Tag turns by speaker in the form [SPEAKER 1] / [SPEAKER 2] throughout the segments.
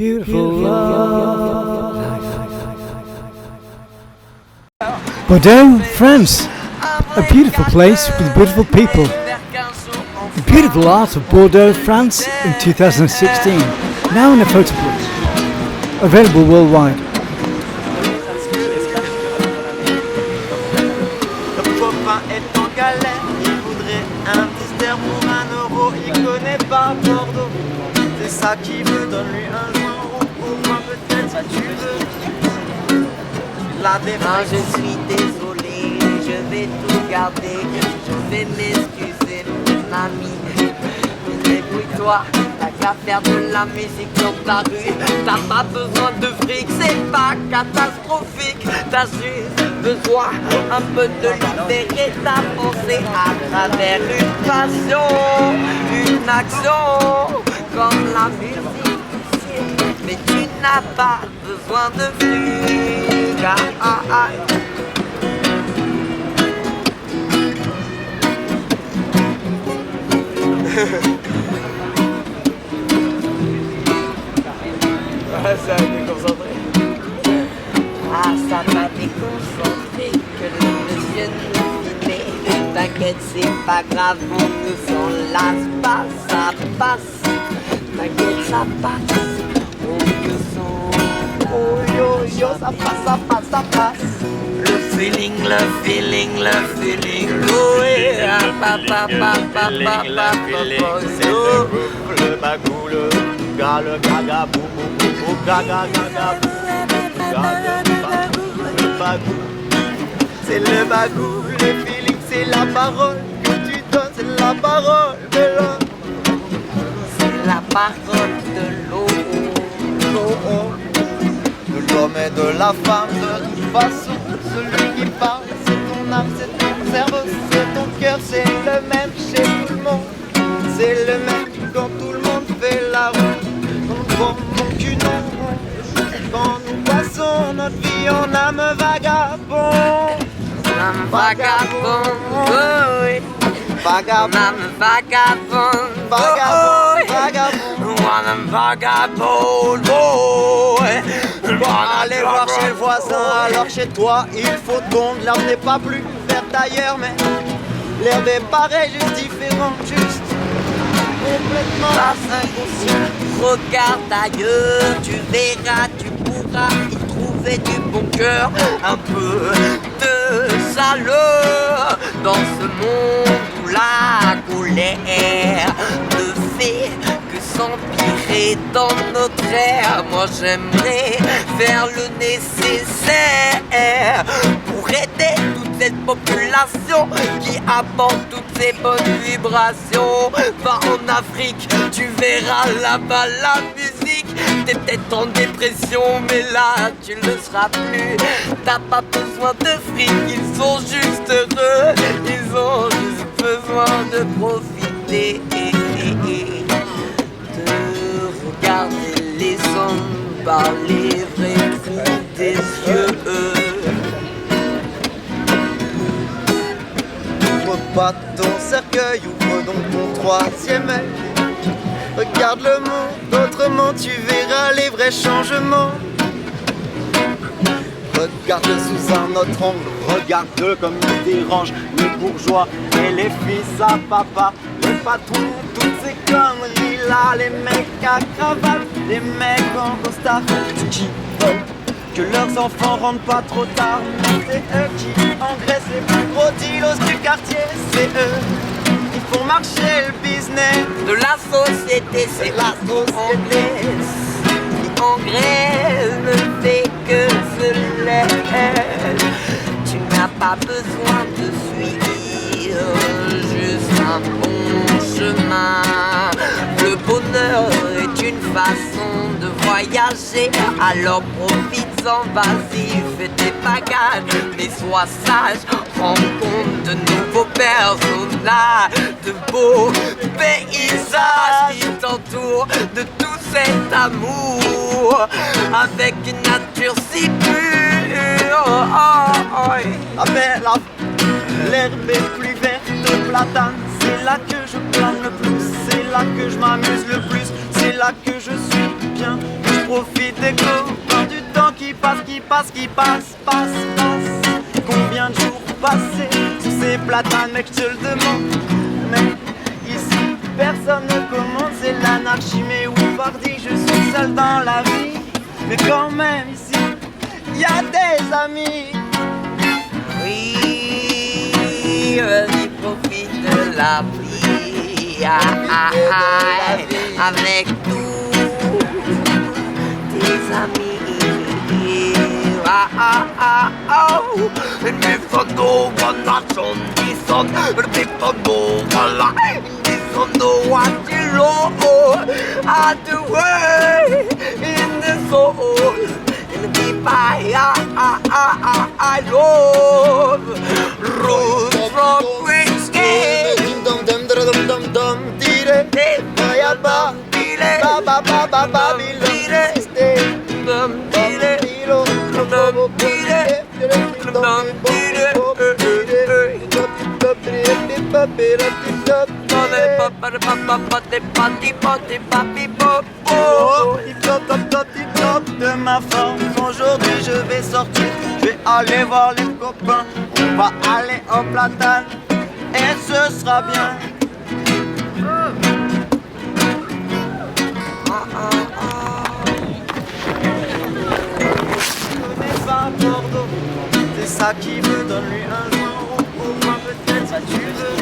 [SPEAKER 1] beautiful life. Bordeaux, France, a beautiful place with beautiful people. The beautiful art of Bordeaux, France in 2016, now in a photobook, available worldwide.
[SPEAKER 2] Le copain est en galère, il voudrait un mystère pour 1€, il connaît pas Bordeaux. C'est ça qui veut, donne-lui un joint ou moi peut-être si tu veux. La défense,
[SPEAKER 3] je suis désolé, je vais tout garder, je vais m'excuser mon ami. Débrouille-toi, t'as qu'à faire de la musique dans ta rue. T'as pas besoin de fric, c'est pas catastrophique. T'as juste besoin un peu de libérer ta pensée à travers une passion, une action, comme la musique. Mais tu n'as pas besoin de fric.
[SPEAKER 2] ça va déconcentrer.
[SPEAKER 3] Ah, ça m'a déconcentré que le monsieur nous filait. T'inquiète, c'est pas grave, on ne s'en lasse pas, ça passe. T'inquiète, ça passe, on ne s'en...
[SPEAKER 2] Oh yo yo, ça passe, ça passe, ça passe.
[SPEAKER 3] Le feeling, le feeling, le feeling. Oh yeah, papa, papa, papa,
[SPEAKER 2] C'est le groove, le bagou, le ga, le gaga, bou, bou, bou, bou, gaga, gaga, bou, gaga, le bagou. C'est le bagou, le feeling, c'est la parole que tu donnes, c'est la parole de l'homme.
[SPEAKER 3] C'est la parole de l'eau.
[SPEAKER 2] De l'homme et de la femme, de toute façon, celui qui parle, c'est ton âme, c'est ton cerveau, c'est ton cœur, c'est le même chez tout le monde. C'est le même quand tout le monde fait la route. On prend donc une ombre, quand nous passons notre vie en âme vagabond.
[SPEAKER 3] Âme vagabond, oui.
[SPEAKER 2] Vagabond,
[SPEAKER 3] Âme vagabond,
[SPEAKER 2] vagabond, vagabond.
[SPEAKER 3] Âme vagabond, oui.
[SPEAKER 2] Aller voir chez le voisin, alors chez toi il faut tondre. L'herbe n'est pas plus verte ailleurs, mais l'herbe est pareil, juste différent, juste complètement inconscient.
[SPEAKER 3] Regarde ailleurs, tu verras, tu pourras y trouver du bon cœur, un peu de chaleur dans ce monde où la colère ne fait que s'empirer dans notre air. Moi j'aimerais faire le nécessaire pour aider toute cette population qui apporte toutes ces bonnes vibrations. Va en Afrique, tu verras là-bas la musique. T'es peut-être en dépression, mais là tu ne le seras plus. T'as pas besoin de fric, ils sont juste heureux. Ils ont juste besoin de profiter, de regarder les hommes par les vrais trous des yeux.
[SPEAKER 2] Ouvre pas ton cercueil, ouvre donc ton troisième œil. Regarde le monde autrement, tu verras les vrais changements. Regarde-le sous un autre angle, regarde-le comme il dérange les bourgeois et les fils à papa, les patrons, toutes ces conneries là, les mecs à cravate, les mecs en costard qui veulent que leurs enfants rentrent pas trop tard. Mais c'est eux qui engraissent les plus gros dealos du quartier, c'est eux qui font marcher le business
[SPEAKER 3] de la société, c'est
[SPEAKER 2] la société.
[SPEAKER 3] Qui engraisse ne fait que se lève. Tu n'as pas besoin de suivre juste un bon chemin. Le bonheur est une façon de voyager, alors profite-en, vas-y, fais tes bagages, mais sois sage, rends compte de nouveaux personnages, de beaux paysages qui t'entourent, de tout cet amour, avec une nature si pure.
[SPEAKER 2] Ah mais l'herbe est plus verte de platane, c'est là que je plane le plus, c'est là que je m'amuse le plus, c'est là que je suis bien, que je profite des copains, du temps qui passe. Combien de jours passés sous ces platanes, mec, je te le demande. Mais ici, personne ne commande, c'est l'anarchie. Mais oui, pardi, je suis seul dans la vie. Mais quand même, ici, y a des amis.
[SPEAKER 3] Oui, vas-y, profite de la vie. Avec tous tes amis.
[SPEAKER 4] Inte för någon nation i sån. Det för någon alla. Inte för någon till lov. Att du är in the soul. In the deep I love. Roots from whiskey.
[SPEAKER 2] Dum dum dum dum dum dire. Baya ba dire. Ba ba ba Babylon. De ma forme, aujourd'hui je vais sortir, je vais aller voir les copains, on va aller au platane et ce sera bien. Bordeaux, c'est ça qui me donne lui un jour ou moi peut-être ça tu veux.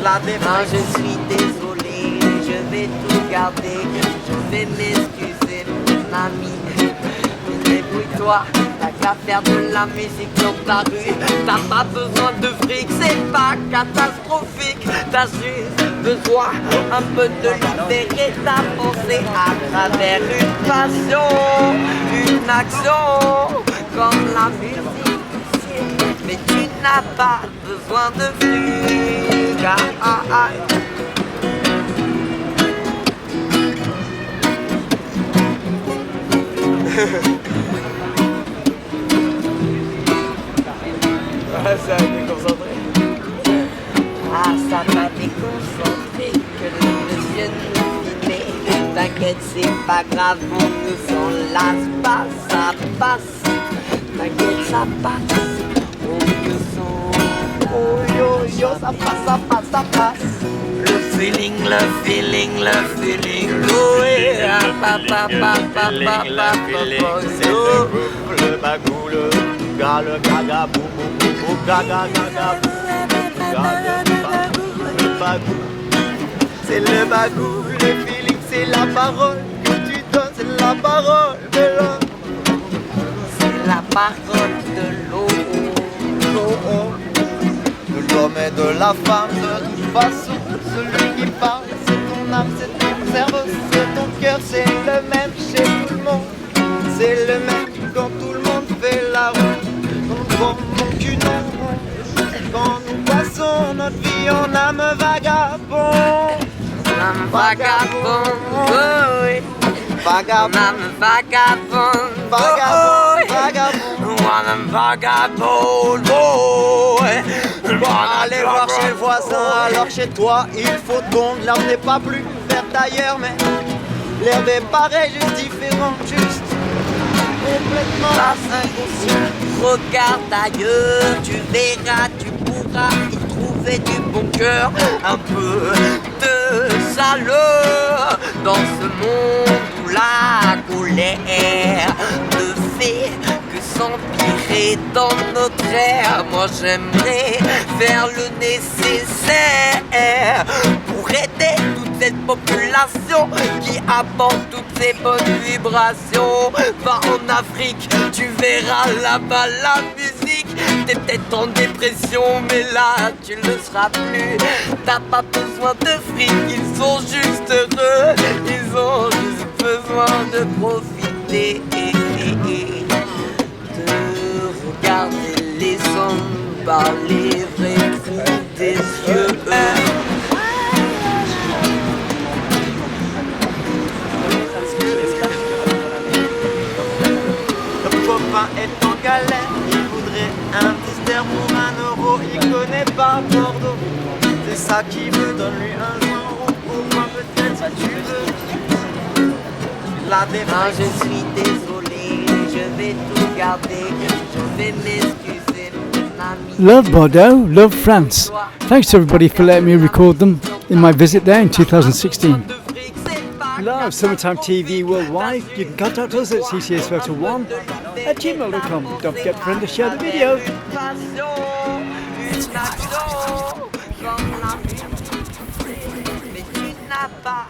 [SPEAKER 2] La
[SPEAKER 3] Non,
[SPEAKER 2] défense.
[SPEAKER 3] je suis désolé, je vais tout garder. Je vais m'excuser, mon ami. Débrouille-toi, t'as qu'à faire de la musique dans ta rue. T'as pas besoin de fric, c'est pas catastrophique. T'as juste besoin un peu de libérer ta pensée à travers une passion, une action, comme la musique. Mais tu n'as pas besoin de fric.
[SPEAKER 2] Ça a déconcentré.
[SPEAKER 3] Ah, ça m'a déconcentré que le monsieur nous filmait. T'inquiète, c'est pas grave, on ne s'en lasse pas, ça passe. T'inquiète, ça passe, on ne s'en...
[SPEAKER 2] Oh yo yo, ça passe.
[SPEAKER 3] Le feeling, oh yeah,
[SPEAKER 2] C'est le bagou, le ga, le gaga, bou bou bou, gaga gaga, le bagou. C'est le bagou, le feeling, c'est la parole que tu donnes, c'est la parole de l'homme.
[SPEAKER 3] c'est la parole de l'eau.
[SPEAKER 2] De l'homme et de la femme, de toute façon, celui qui parle, c'est ton âme, c'est ton cerveau, c'est ton cœur, c'est le même chez tout le monde. C'est le même quand tout le monde fait la route, quand nous prenons qu'une ronde, quand nous passons notre vie en âme vagabond.
[SPEAKER 3] Âme vagabond, oh oui.
[SPEAKER 2] Vagabond,
[SPEAKER 3] Âme vagabond,
[SPEAKER 2] vagabond,
[SPEAKER 3] oh,
[SPEAKER 2] vagabond.
[SPEAKER 3] Âme vagabond, oh,
[SPEAKER 2] Aller voir chez le voisin, alors chez toi il faut tondre. L'herbe n'est pas plus verte ailleurs, mais l'herbe est pareille, juste différente, juste complètement inconscient.
[SPEAKER 3] regarde ailleurs, tu verras, tu pourras y trouver du bon cœur, un peu de chaleur dans ce monde où la colère ne fait que s'empirer dans notre ère. Moi j'aimerais faire le nécessaire pour aider toute cette population qui apporte toutes ces bonnes vibrations. Va en Afrique, tu verras là-bas la musique. T'es peut-être en dépression, mais là tu le seras plus. T'as pas besoin de fric, ils sont juste heureux. Ils ont juste besoin de profiter, de regarder les hommes par les vrais trous des yeux.
[SPEAKER 2] Le copain est en galère, il voudrait un mystère pour 1 €. Il connaît pas Bordeaux, c'est ça qui veut, donne-lui un joint ou moi peut-être ça tu veux. la défense.
[SPEAKER 3] Ah, je suis désolé, je vais tout garder. Je vais m'excuser, mon ami.
[SPEAKER 1] Love Bordeaux, love France. Thanks to everybody for letting me record them in my visit there in 2016. Love Summertime TV Worldwide. You can contact us at ccsPhoto1 at gmail.com. Don't forget to friend and share the video.
[SPEAKER 3] Mais tu n'as pas